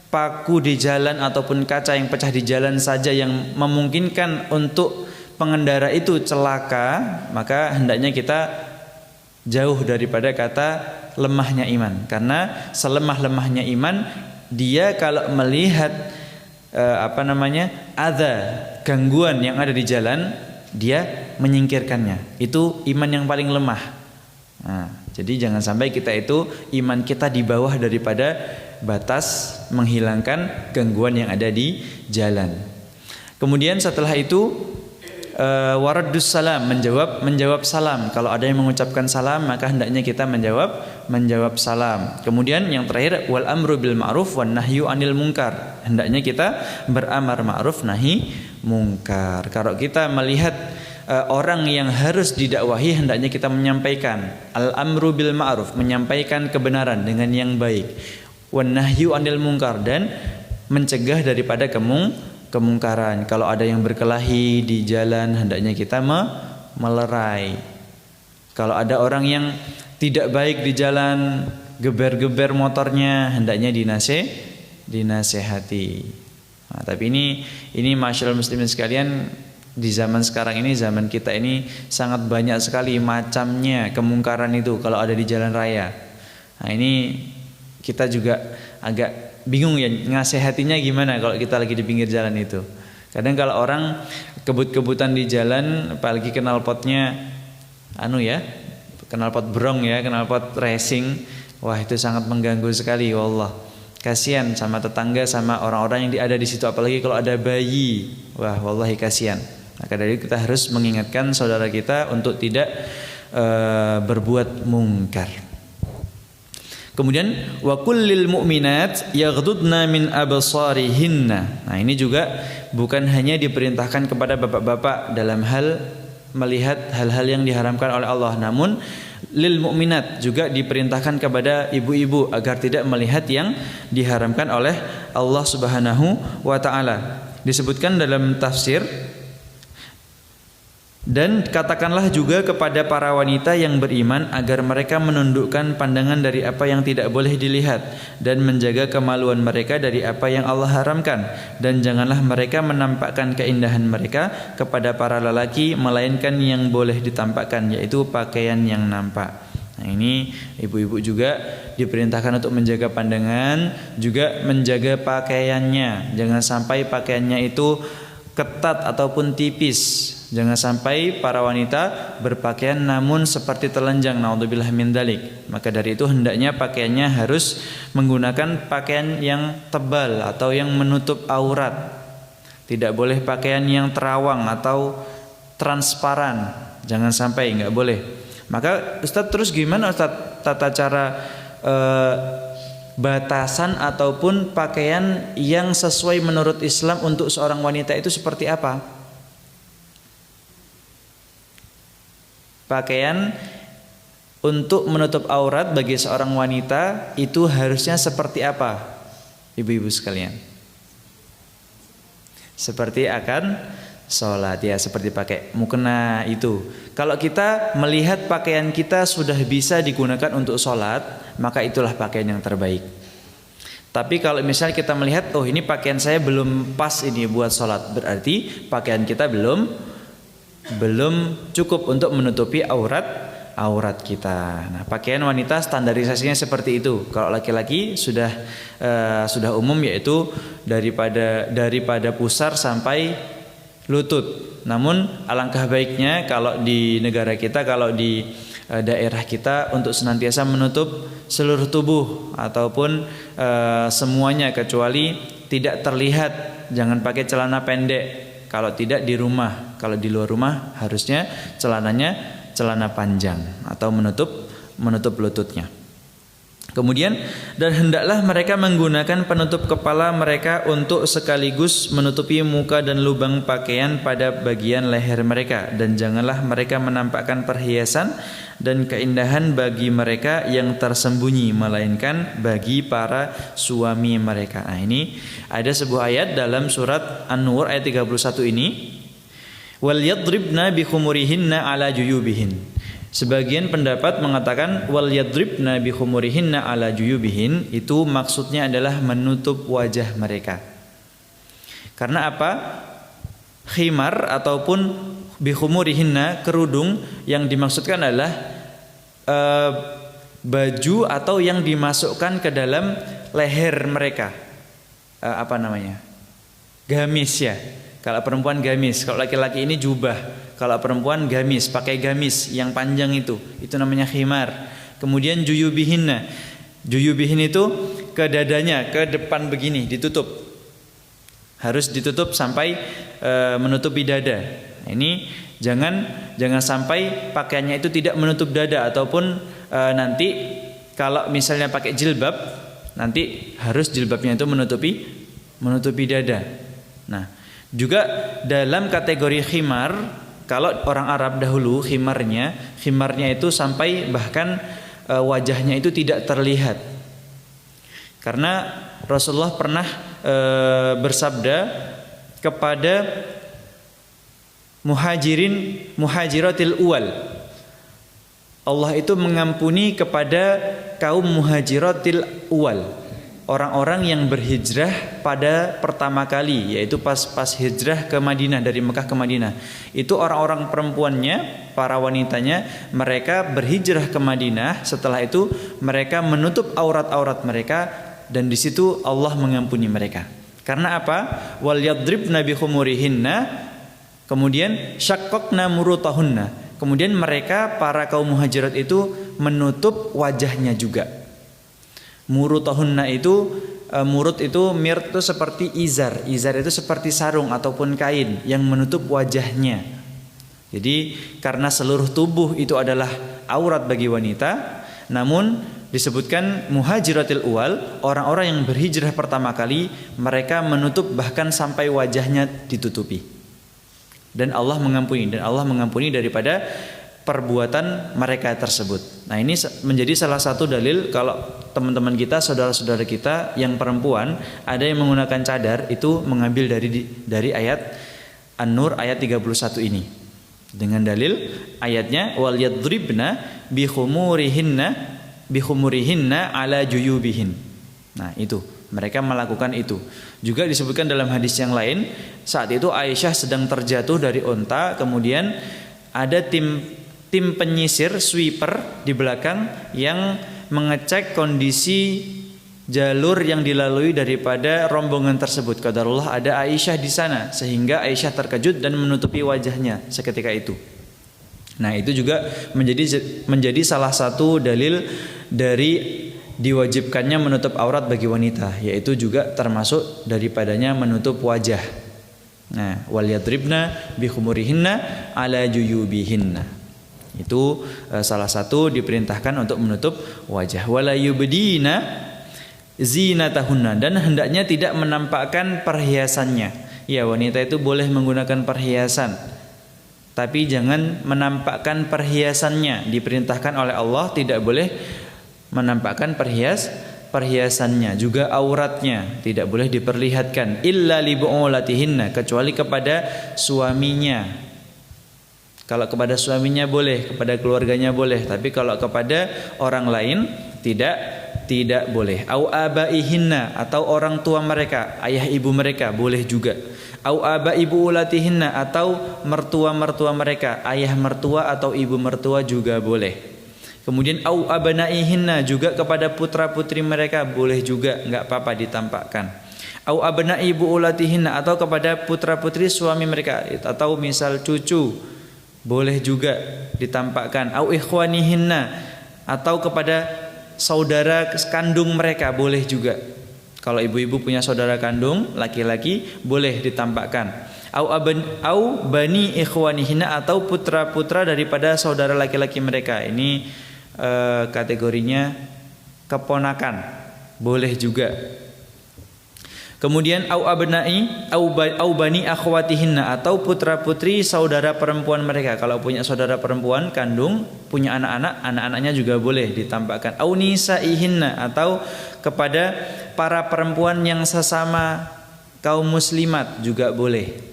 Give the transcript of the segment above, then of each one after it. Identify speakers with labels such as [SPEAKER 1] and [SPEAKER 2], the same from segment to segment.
[SPEAKER 1] paku di jalan ataupun kaca yang pecah di jalan saja yang memungkinkan untuk pengendara itu celaka, maka hendaknya kita jauh daripada kata lemahnya iman. Karena selemah-lemahnya iman, dia kalau melihat adza, gangguan yang ada di jalan, dia menyingkirkannya. Itu iman yang paling lemah. Nah, jadi jangan sampai kita itu iman kita di bawah daripada batas menghilangkan gangguan yang ada di jalan. Kemudian setelah itu waraddus salam, menjawab salam. Kalau ada yang mengucapkan salam, maka hendaknya kita menjawab salam. Kemudian yang terakhir, wal amru bil ma'ruf wan nahyu anil munkar. Hendaknya kita beramar ma'ruf nahi munkar. Kalau kita melihat orang yang harus didakwahi, hendaknya kita menyampaikan al amru bil ma'ruf, menyampaikan kebenaran dengan yang baik, wan nahyu anil munkar, dan mencegah daripada kemungkaran. Kalau ada yang berkelahi di jalan, hendaknya kita melerai. Kalau ada orang yang tidak baik di jalan, geber-geber motornya, hendaknya dinasehati. Nah, tapi ini masyaallah muslimin sekalian, di zaman sekarang ini, zaman kita ini sangat banyak sekali macamnya kemungkaran itu kalau ada di jalan raya. Nah, ini kita juga agak bingung ya ngasehatinya gimana kalau kita lagi di pinggir jalan itu. Kadang kalau orang kebut-kebutan di jalan, apalagi knalpotnya knalpot brong ya, knalpot racing, wah itu sangat mengganggu sekali. Wallah, kasihan sama tetangga, sama orang-orang yang ada di situ, apalagi kalau ada bayi. Wah, wallahi kasihan. Maka dari itu kita harus mengingatkan saudara kita untuk tidak berbuat mungkar. Kemudian wa kullil mu'minat yaghdudna min absarihinna. Nah, ini juga bukan hanya diperintahkan kepada bapak-bapak dalam hal melihat hal-hal yang diharamkan oleh Allah, namun lil mu'minat juga diperintahkan kepada ibu-ibu agar tidak melihat yang diharamkan oleh Allah Subhanahu wa taala. Disebutkan dalam tafsir, dan katakanlah juga kepada para wanita yang beriman agar mereka menundukkan pandangan dari apa yang tidak boleh dilihat dan menjaga kemaluan mereka dari apa yang Allah haramkan, dan janganlah mereka menampakkan keindahan mereka kepada para lelaki melainkan yang boleh ditampakkan, yaitu pakaian yang nampak. Nah, ini ibu-ibu juga diperintahkan untuk menjaga pandangan, juga menjaga pakaiannya. Jangan sampai pakaiannya itu ketat ataupun tipis. Jangan sampai para wanita berpakaian namun seperti telanjang, naudzubillah min dzalik. Maka dari itu hendaknya pakaiannya harus menggunakan pakaian yang tebal atau yang menutup aurat. Tidak boleh pakaian yang terawang atau transparan. Jangan sampai, enggak boleh. Maka Ustaz, terus gimana Ustaz tata cara batasan ataupun pakaian yang sesuai menurut Islam untuk seorang wanita itu seperti apa? Pakaian untuk menutup aurat bagi seorang wanita itu harusnya seperti apa, ibu-ibu sekalian? Seperti akan sholat ya, seperti pakai mukena itu. Kalau kita melihat pakaian kita sudah bisa digunakan untuk sholat, maka itulah pakaian yang terbaik. Tapi kalau misalnya kita melihat, oh ini pakaian saya belum pas ini buat sholat, berarti pakaian kita belum cukup untuk menutupi aurat kita. Nah, pakaian wanita standarisasinya seperti itu. Kalau laki-laki sudah umum, yaitu daripada pusar sampai lutut. Namun alangkah baiknya kalau di negara kita, kalau di daerah kita, untuk senantiasa menutup seluruh tubuh ataupun semuanya kecuali tidak terlihat. Jangan pakai celana pendek kalau tidak di rumah. Kalau di luar rumah harusnya celananya celana panjang atau menutup lututnya. Kemudian, dan hendaklah mereka menggunakan penutup kepala mereka untuk sekaligus menutupi muka dan lubang pakaian pada bagian leher mereka, dan janganlah mereka menampakkan perhiasan dan keindahan bagi mereka yang tersembunyi, melainkan bagi para suami mereka. Nah, ini ada sebuah ayat dalam surat An-Nur ayat 31 ini, wal yadribna bi khumurihinna ala juyubihin. Sebagian pendapat mengatakan wal yadribna bi khumurihinna ala juyubihin, itu maksudnya adalah menutup wajah mereka. Karena apa? Khimar ataupun bi khumurihinna, kerudung, yang dimaksudkan adalah baju atau yang dimasukkan ke dalam leher mereka. Gamis ya. Kalau perempuan gamis, kalau laki-laki ini jubah. Kalau perempuan gamis, pakai gamis yang panjang itu namanya khimar. Kemudian juyubihinna. Juyubihin itu ke dadanya, ke depan begini, ditutup. Harus ditutup sampai menutupi dada. Nah, ini jangan sampai pakaiannya itu tidak menutup dada, ataupun nanti kalau misalnya pakai jilbab, nanti harus jilbabnya itu menutupi dada. Nah, juga dalam kategori khimar, kalau orang Arab dahulu khimarnya itu sampai bahkan wajahnya itu tidak terlihat. Karena Rasulullah pernah bersabda kepada muhajiratil uwal, Allah itu mengampuni kepada kaum muhajiratil uwal, orang-orang yang berhijrah pada pertama kali, yaitu pas hijrah ke Madinah, dari Mekah ke Madinah. Itu orang-orang perempuannya, para wanitanya, mereka berhijrah ke Madinah. Setelah itu mereka menutup aurat-aurat mereka, dan di situ Allah mengampuni mereka. Karena apa? Wal yadribna bi khumurihinna, kemudian syaqqaqna murutahunna. Kemudian mereka, para kaum muhajirat itu menutup wajahnya juga. Murutahunna itu, murut itu, mir itu seperti izar itu seperti sarung ataupun kain yang menutup wajahnya. Jadi karena seluruh tubuh itu adalah aurat bagi wanita, namun disebutkan muhajiratil uwal, orang-orang yang berhijrah pertama kali, mereka menutup bahkan sampai wajahnya ditutupi. Dan Allah mengampuni daripada perbuatan mereka tersebut. Nah, ini menjadi salah satu dalil kalau teman-teman kita, saudara-saudara kita yang perempuan ada yang menggunakan cadar, itu mengambil dari ayat An-Nur ayat 31 ini. Dengan dalil ayatnya wal yadribna bi khumurihinna ala juyubihin. Nah, itu mereka melakukan itu. Juga disebutkan dalam hadis yang lain, saat itu Aisyah sedang terjatuh dari onta, kemudian ada tim penyisir, sweeper di belakang yang mengecek kondisi jalur yang dilalui daripada rombongan tersebut. Qadarullah ada Aisyah di sana, sehingga Aisyah terkejut dan menutupi wajahnya seketika itu. Nah, itu juga menjadi salah satu dalil dari diwajibkannya menutup aurat bagi wanita, yaitu juga termasuk daripadanya menutup wajah. Nah, wal yadribna bi khumurihinna ala juyubihinna. Itu salah satu diperintahkan untuk menutup wajah. Wala yubdina zinatahunna, dan hendaknya tidak menampakkan perhiasannya. Ya, wanita itu boleh menggunakan perhiasan, tapi jangan menampakkan perhiasannya. Diperintahkan oleh Allah tidak boleh menampakkan perhiasannya, juga auratnya tidak boleh diperlihatkan, illa li bu'ulatihinna, kecuali kepada suaminya. Kalau kepada suaminya boleh, kepada keluarganya boleh, tapi kalau kepada orang lain tidak boleh. Au abaihinna, atau orang tua mereka, ayah ibu mereka boleh juga. Au abai bu'ulatihinna, atau mertua-mertua mereka, ayah mertua atau ibu mertua juga boleh. Kemudian au abnaihinna, juga kepada putra-putri mereka boleh juga, enggak apa-apa ditampakkan. Au abnai bu'ulatihinna, atau kepada putra-putri suami mereka, atau misal cucu, boleh juga ditampakkan. Au ikhwanihinna, atau kepada saudara kandung mereka boleh juga. Kalau ibu-ibu punya saudara kandung laki-laki boleh ditampakkan. Au bani ikhwanihinna, atau putra-putra daripada saudara laki-laki mereka. Ini kategorinya keponakan, boleh juga. Kemudian au bani akhwatihinna, atau putra-putri saudara perempuan mereka. Kalau punya saudara perempuan kandung, punya anak-anaknya juga boleh ditampakkan. Au nisaihinna, atau kepada para perempuan yang sesama kaum muslimat juga boleh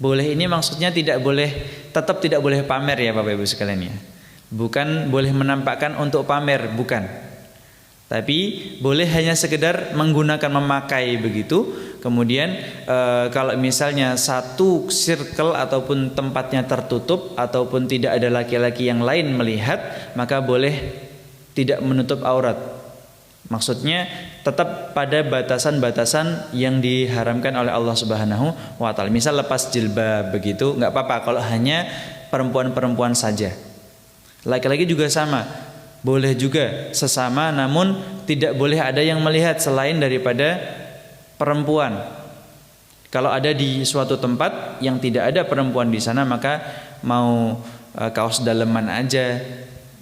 [SPEAKER 1] Boleh ini maksudnya tetap tidak boleh pamer ya Bapak Ibu sekalian ya. Bukan boleh menampakkan untuk pamer, bukan. Tapi boleh hanya sekedar memakai begitu. Kemudian kalau misalnya satu circle ataupun tempatnya tertutup ataupun tidak ada laki-laki yang lain melihat, maka boleh tidak menutup aurat. Maksudnya tetap pada batasan-batasan yang diharamkan oleh Allah Subhanahu wa taala. Misal lepas jilbab begitu, enggak apa-apa kalau hanya perempuan-perempuan saja. Laki-laki juga sama. Boleh juga sesama, namun tidak boleh ada yang melihat selain daripada perempuan. Kalau ada di suatu tempat yang tidak ada perempuan di sana, maka mau kaos daleman aja,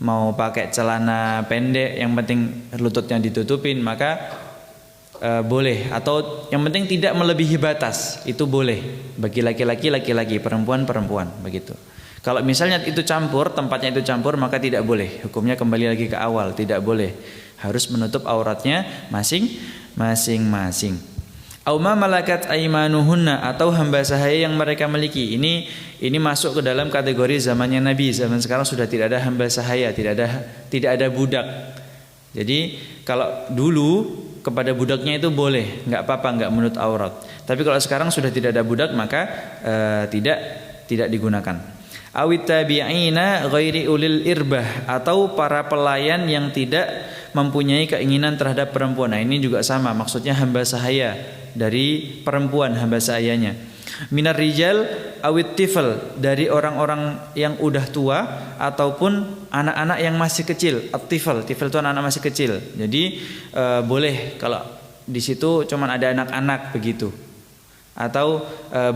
[SPEAKER 1] mau pakai celana pendek, yang penting lututnya ditutupin, maka boleh. Atau yang penting tidak melebihi batas, itu boleh bagi laki-laki, perempuan begitu. Kalau misalnya itu campur, tempatnya itu campur, maka tidak boleh. Hukumnya kembali lagi ke awal, tidak boleh. Harus menutup auratnya masing-masing. Auma malakat aimanuhunna, atau hamba sahaya yang mereka miliki. Ini masuk ke dalam kategori zamannya Nabi. Zaman sekarang sudah tidak ada hamba sahaya, tidak ada budak. Jadi kalau dulu kepada budaknya itu boleh, nggak apa-apa, nggak menurut aurat. Tapi kalau sekarang sudah tidak ada budak, maka tidak digunakan. Awit tabi'ina ghairi ulil irbah, atau para pelayan yang tidak mempunyai keinginan terhadap perempuan. Nah, ini juga sama, maksudnya hamba sahaya dari perempuan, hamba sahayanya. Minar rijal awit tifl, dari orang-orang yang udah tua ataupun anak-anak yang masih kecil. At-tifl itu anak-anak masih kecil. Jadi boleh kalau di situ cuman ada anak-anak begitu. Atau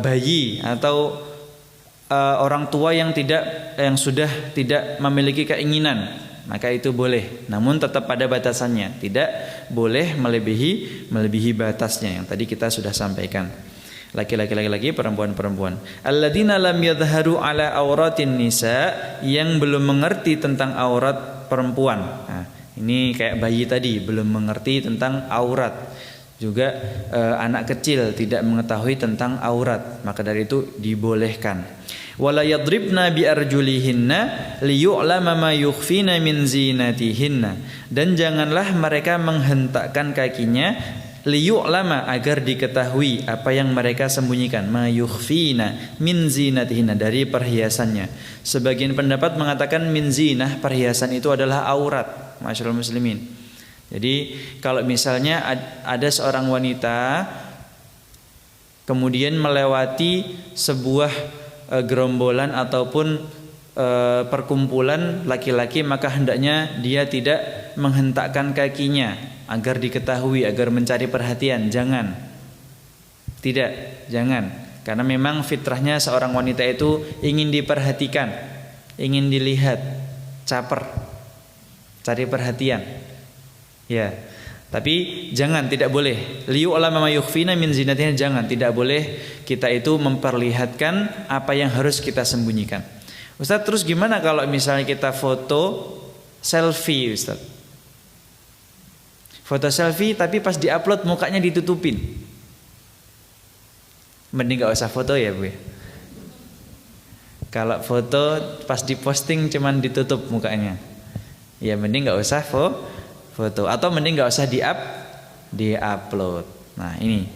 [SPEAKER 1] bayi, atau orang tua yang sudah tidak memiliki keinginan, maka itu boleh, namun tetap pada batasannya, tidak boleh melebihi batasnya yang tadi kita sudah sampaikan. Laki-laki, perempuan. Alladzina lam yadhharu ala auratin nisa, yang belum mengerti tentang aurat perempuan. Nah, ini kayak bayi tadi belum mengerti tentang aurat. Juga anak kecil tidak mengetahui tentang aurat, maka dari itu dibolehkan. Wala yadribna bi arjulihinna liyu'lama ma yukhfina min zinatihinna, dan janganlah mereka menghentakkan kakinya liyu'lama, agar diketahui apa yang mereka sembunyikan, ma yukhfina min zinatihinna, dari perhiasannya. Sebagian pendapat mengatakan min zinah, perhiasan itu adalah aurat. Masyaallah muslimin. Jadi kalau misalnya ada seorang wanita kemudian melewati sebuah gerombolan ataupun perkumpulan laki-laki, maka hendaknya dia tidak menghentakkan kakinya agar diketahui, agar mencari perhatian. Jangan, karena memang fitrahnya seorang wanita itu ingin diperhatikan, ingin dilihat, caper, cari perhatian. Ya, tapi tidak boleh. Liyu'lama ma yukhfina min zinatihinna, tidak boleh kita itu memperlihatkan apa yang harus kita sembunyikan. Ustaz, terus gimana kalau misalnya kita foto selfie, Ustaz? Foto selfie tapi pas diupload mukanya ditutupin. Mending enggak usah foto ya, Bu. Kalau foto pas diposting cuman ditutup mukanya, ya mending enggak usah foto, atau mending nggak usah di-upload. Nah ini,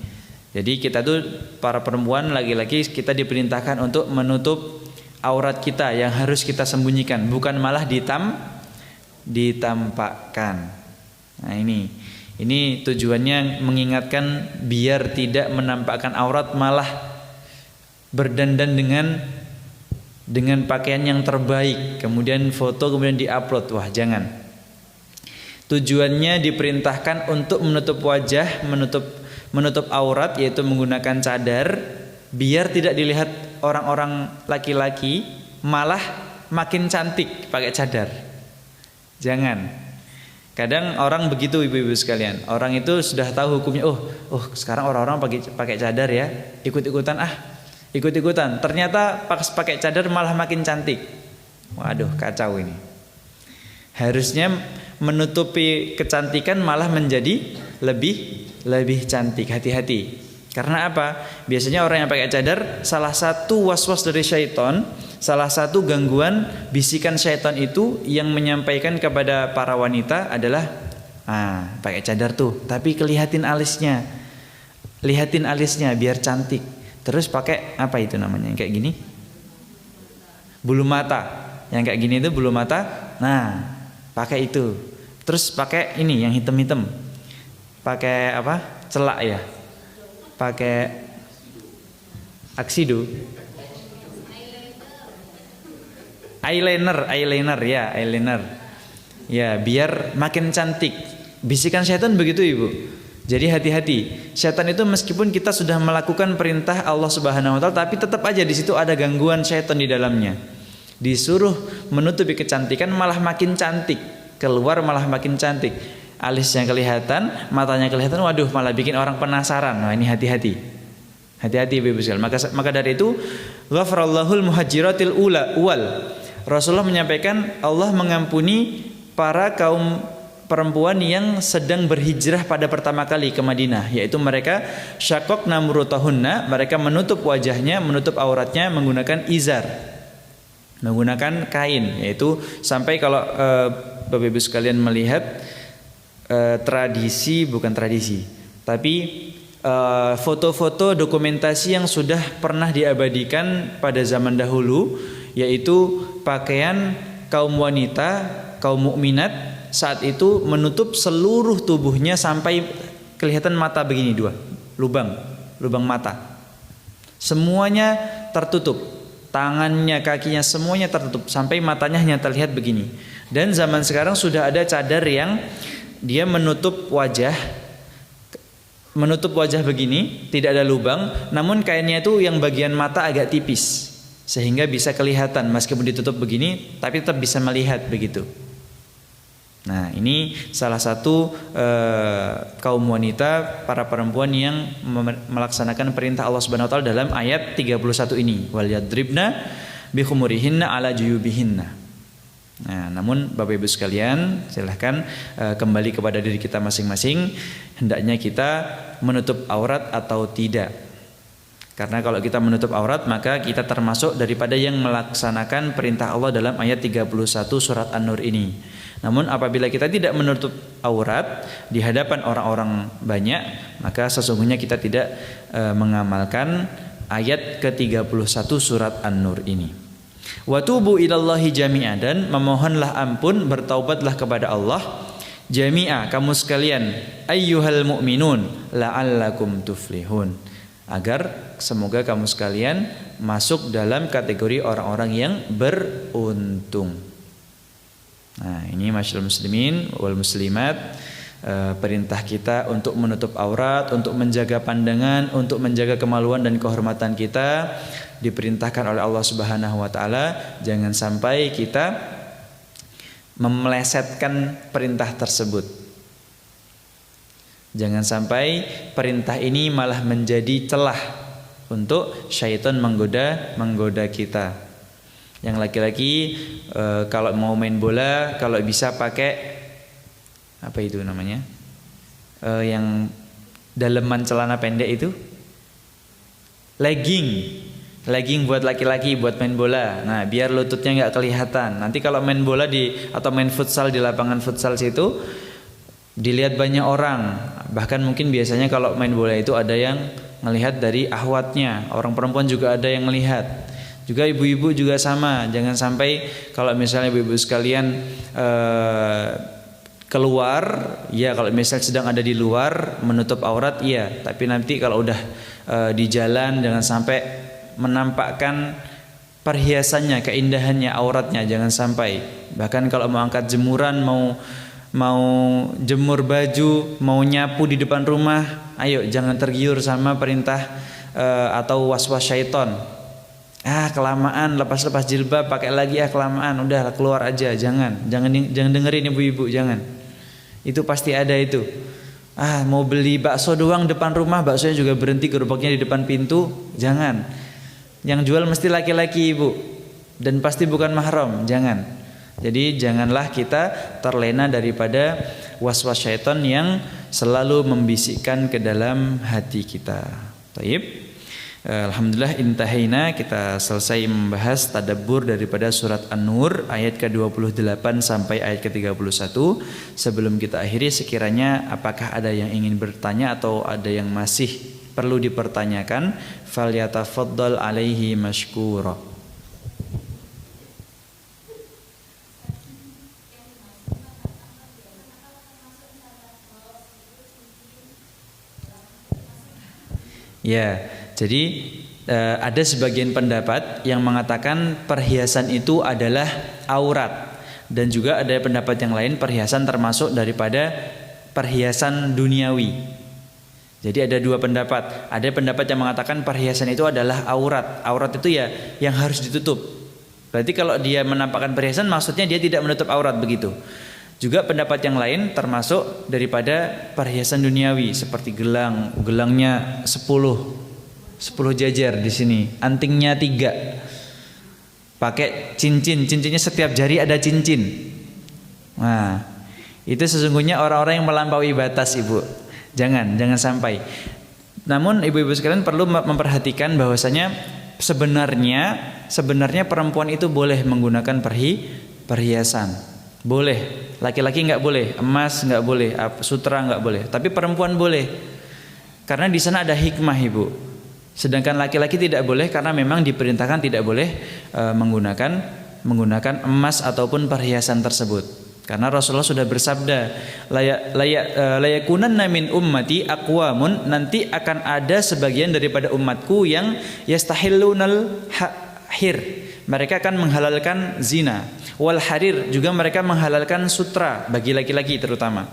[SPEAKER 1] jadi kita tuh para perempuan, laki-laki, kita diperintahkan untuk menutup aurat kita yang harus kita sembunyikan, bukan malah ditampakkan. Nah ini tujuannya mengingatkan biar tidak menampakkan aurat, malah berdandan dengan pakaian yang terbaik, kemudian foto, kemudian di-upload. Wah, jangan. Tujuannya diperintahkan untuk menutup wajah, menutup aurat, yaitu menggunakan cadar, biar tidak dilihat orang-orang laki-laki, malah makin cantik pakai cadar. Jangan. Kadang orang begitu, ibu-ibu sekalian. Orang itu sudah tahu hukumnya. Oh, sekarang orang-orang pakai cadar ya, ikut-ikutan. Ternyata pas pakai cadar malah makin cantik. Waduh, kacau ini. Harusnya menutupi kecantikan malah menjadi lebih cantik. Hati-hati. Karena apa? Biasanya orang yang pakai cadar, salah satu waswas dari syaitan, salah satu gangguan bisikan syaitan itu yang menyampaikan kepada para wanita adalah, pakai cadar tuh, tapi lihatin alisnya biar cantik. Terus pakai apa itu namanya? Yang kayak gini? Bulu mata. Yang kayak gini itu bulu mata. Nah, pakai itu. Terus pakai ini yang hitam-hitam. Pakai apa? Celak ya. Pakai aksido. Eyeliner ya, biar makin cantik. Bisikan syaitan begitu Ibu. Jadi hati-hati. Syaitan itu meskipun kita sudah melakukan perintah Allah Subhanahu wa taala, tapi tetap aja di situ ada gangguan syaitan di dalamnya. Disuruh menutupi kecantikan malah makin cantik, keluar malah makin cantik. Alisnya kelihatan, matanya kelihatan, waduh malah bikin orang penasaran. Nah, ini hati-hati. Hati-hati Ibu sekalian. Maka dari itu, ghafarallahul muhajiratil uwal. Rasulullah menyampaikan Allah mengampuni para kaum perempuan yang sedang berhijrah pada pertama kali ke Madinah, yaitu mereka syaqaqna murutahunna, mereka menutup wajahnya, menutup auratnya menggunakan izar, menggunakan kain, yaitu sampai kalau Bapak Ibu sekalian melihat tapi foto-foto dokumentasi yang sudah pernah diabadikan pada zaman dahulu, yaitu pakaian kaum wanita, kaum mukminat saat itu menutup seluruh tubuhnya sampai kelihatan mata begini, dua lubang mata, semuanya tertutup, tangannya, kakinya semuanya tertutup sampai matanya hanya terlihat begini. Dan zaman sekarang sudah ada cadar yang dia menutup wajah begini, tidak ada lubang, namun kainnya itu yang bagian mata agak tipis sehingga bisa kelihatan meskipun ditutup begini, tapi tetap bisa melihat begitu. Nah, ini salah satu kaum wanita, para perempuan yang melaksanakan perintah Allah Subhanahu wa taala dalam ayat 31 ini, wal yadribna bi khumurihinna ala juyubihinna. Nah, namun Bapak Ibu sekalian, silahkan kembali kepada diri kita masing-masing, hendaknya kita menutup aurat atau tidak. Karena kalau kita menutup aurat, maka kita termasuk daripada yang melaksanakan perintah Allah dalam ayat 31 surat An-Nur ini. Namun apabila kita tidak menutup aurat di hadapan orang-orang banyak, maka sesungguhnya kita tidak mengamalkan ayat ke-31 surat An-Nur ini. Wa tubu ilallahi jami'a, dan memohonlah ampun, bertaubatlah kepada Allah jami'a, kamu sekalian, ayyuhal mu'minun la'allakum tuflihun, agar semoga kamu sekalian masuk dalam kategori orang-orang yang beruntung. Nah, ini masyaallah muslimin wal muslimat, perintah kita untuk menutup aurat, untuk menjaga pandangan, untuk menjaga kemaluan dan kehormatan kita diperintahkan oleh Allah Subhanahu wa taala. Jangan sampai kita memelesetkan perintah tersebut. Jangan sampai perintah ini malah menjadi celah untuk syaitan menggoda kita. Yang laki-laki kalau mau main bola, kalau bisa pakai apa itu namanya? Yang daleman celana pendek itu, legging buat laki-laki buat main bola. Nah, biar lututnya nggak kelihatan. Nanti kalau main bola atau main futsal di lapangan futsal situ dilihat banyak orang. Bahkan mungkin biasanya kalau main bola itu ada yang melihat dari ahwatnya. Orang perempuan juga ada yang melihat. Juga ibu-ibu juga sama. Jangan sampai kalau misalnya ibu-ibu sekalian keluar, ya kalau misalnya sedang ada di luar menutup aurat, iya. Tapi nanti kalau udah di jalan jangan sampai menampakkan perhiasannya, keindahannya, auratnya, jangan sampai. Bahkan kalau mau angkat jemuran, mau jemur baju, mau nyapu di depan rumah, ayo jangan tergiur sama perintah atau waswas syaiton. Kelamaan, lepas jilbab, pakai lagi kelamaan, udah keluar aja, jangan dengerin ibu-ibu, jangan. Itu pasti ada itu. Mau beli bakso doang depan rumah, baksonya juga berhenti gerobaknya di depan pintu, jangan. Yang jual mesti laki-laki ibu, dan pasti bukan mahram, jangan. Jadi janganlah kita terlena daripada waswas syaitan yang selalu membisikkan ke dalam hati kita. Taib. Alhamdulillah intahaina, kita selesai membahas tadabbur daripada surat An-Nur ayat ke-28 sampai ayat ke-31. Sebelum kita akhiri, sekiranya apakah ada yang ingin bertanya atau ada yang masih perlu dipertanyakan, falyatafaddal alaihi mashkura. Ya, jadi ada sebagian pendapat yang mengatakan perhiasan itu adalah aurat, dan juga ada pendapat yang lain perhiasan termasuk daripada perhiasan duniawi. Jadi ada dua pendapat. Ada pendapat yang mengatakan perhiasan itu adalah aurat. Aurat itu ya yang harus ditutup. Berarti kalau dia menampakkan perhiasan maksudnya dia tidak menutup aurat begitu. Juga pendapat yang lain termasuk daripada perhiasan duniawi seperti gelang, gelangnya 10 jajar di sini, antingnya 3, pakai cincin, cincinnya setiap jari ada cincin. Nah, itu sesungguhnya orang-orang yang melampaui batas, Ibu. Jangan sampai. Namun ibu-ibu sekalian perlu memperhatikan bahwasanya sebenarnya perempuan itu boleh menggunakan perhiasan. Boleh, laki-laki nggak boleh, emas nggak boleh, sutra nggak boleh, tapi perempuan boleh, karena di sana ada hikmah, Ibu. Sedangkan laki-laki tidak boleh karena memang diperintahkan tidak boleh menggunakan emas ataupun perhiasan tersebut. Karena Rasulullah sudah bersabda, layakunanna min ummati aqwamun, nanti akan ada sebagian daripada umatku yang yastahillunal hir, mereka akan menghalalkan zina. Wal harir, juga mereka menghalalkan sutra bagi laki-laki terutama.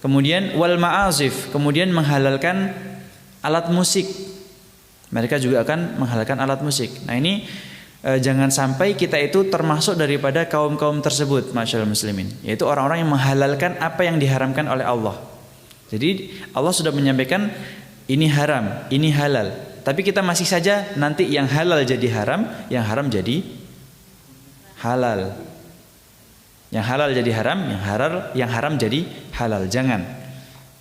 [SPEAKER 1] Kemudian wal ma'azif, kemudian menghalalkan alat musik. Mereka juga akan menghalalkan alat musik. Nah ini jangan sampai kita itu termasuk daripada kaum-kaum tersebut, masyaallah muslimin, yaitu orang-orang yang menghalalkan apa yang diharamkan oleh Allah. Jadi Allah sudah menyampaikan ini haram, ini halal, tapi kita masih saja nanti yang halal jadi haram, yang haram jadi halal, yang halal jadi haram, yang haram jadi halal. Jangan,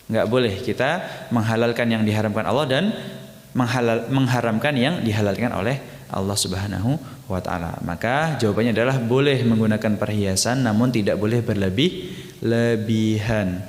[SPEAKER 1] nggak boleh kita menghalalkan yang diharamkan Allah dan mengharamkan yang dihalalkan oleh Allah Subhanahu wa ta'ala. Maka jawabannya adalah boleh menggunakan perhiasan, namun tidak boleh berlebihan.